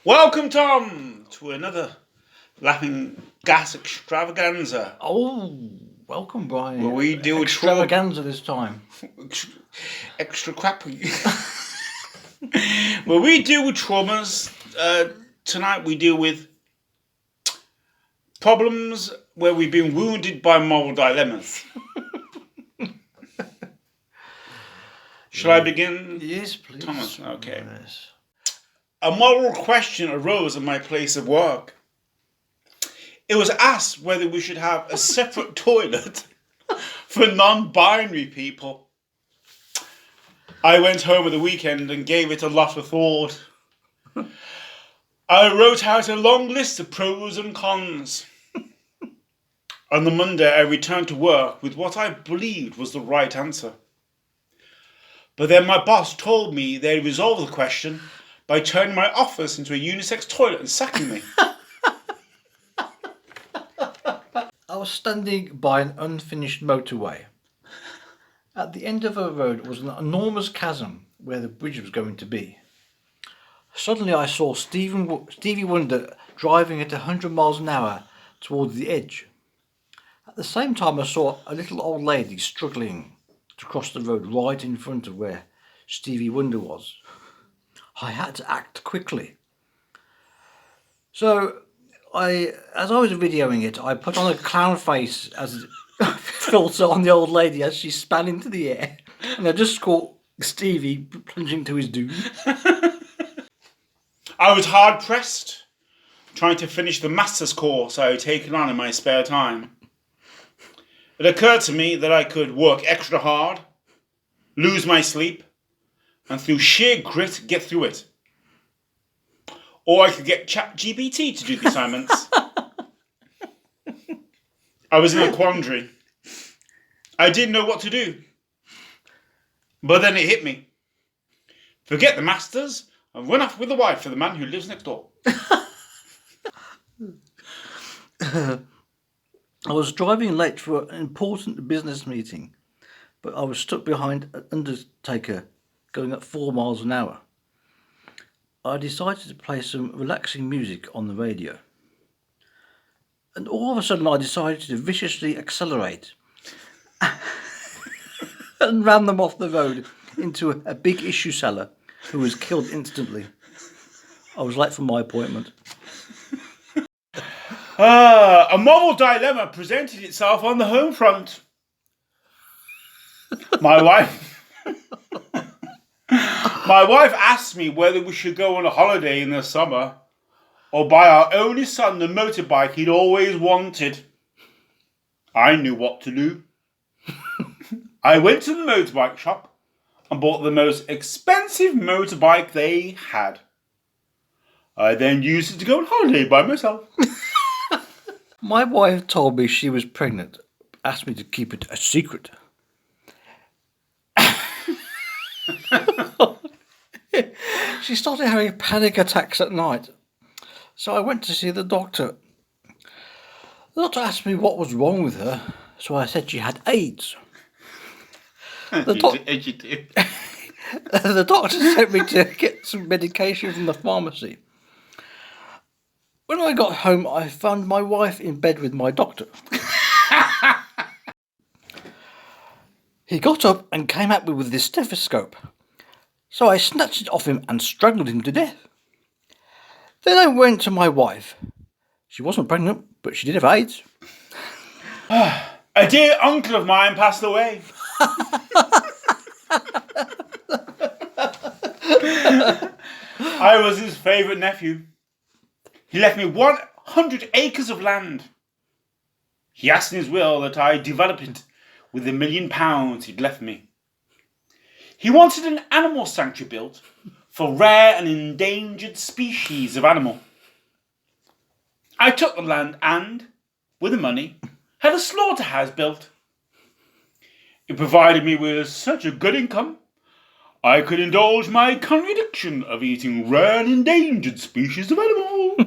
Welcome, Tom, to another Laughing Gas Extravaganza. Oh, welcome, Brian. Where we do extravaganza this time. Extra crappy. Where we deal with traumas. Tonight we deal with problems where we've been wounded by moral dilemmas. Shall I begin? Yes, please. Thomas, okay. Yes. A moral question arose at my place of work. It was asked whether we should have a separate toilet for non-binary people. I went home at the weekend and gave it a lot of thought. I wrote out a long list of pros and cons. On the Monday, I returned to work with what I believed was the right answer. But then my boss told me they'd resolve the question by turning my office into a unisex toilet and sacking me. I was standing by an unfinished motorway. At the end of a road was an enormous chasm where the bridge was going to be. Suddenly I saw Stevie Wonder driving at 100 miles an hour towards the edge. At the same time I saw a little old lady struggling to cross the road right in front of where Stevie Wonder was. I had to act quickly. So, as I was videoing it, I put on a clown face as a filter on the old lady as she span into the air, and I just caught Stevie plunging to his doom. I was hard pressed, trying to finish the master's course I had taken on in my spare time. It occurred to me that I could work extra hard, lose my sleep, and through sheer grit get through it. Or I could get ChatGPT to do the assignments. I was in a quandary. I didn't know what to do. But then it hit me. Forget the masters and run off with the wife for the man who lives next door. I was driving late for an important business meeting, but I was stuck behind an undertaker going at 4 miles an hour. I decided to play some relaxing music on the radio. And all of a sudden I decided to viciously accelerate and ran them off the road into a big issue seller who was killed instantly. I was late for my appointment. A moral dilemma presented itself on the home front. My wife asked me whether we should go on a holiday in the summer or buy our only son the motorbike he'd always wanted. I knew what to do. I went to the motorbike shop and bought the most expensive motorbike they had. I then used it to go on holiday by myself. My wife told me she was pregnant, asked me to keep it a secret. She started having panic attacks at night, so I went to see the doctor. The doctor asked me what was wrong with her, so I said she had AIDS. The doctor sent me to get some medication from the pharmacy. When I got home, I found my wife in bed with my doctor. He got up and came at me with his stethoscope. So I snatched it off him and strangled him to death. Then I went to my wife. She wasn't pregnant, but she did have AIDS. A dear uncle of mine passed away. I was his favourite nephew. He left me 100 acres of land. He asked in his will that I develop it with the £1 million he'd left me. He wanted an animal sanctuary built for rare and endangered species of animal. I took the land and, with the money, had a slaughterhouse built. It provided me with such a good income, I could indulge my contradiction of eating rare and endangered species of animal.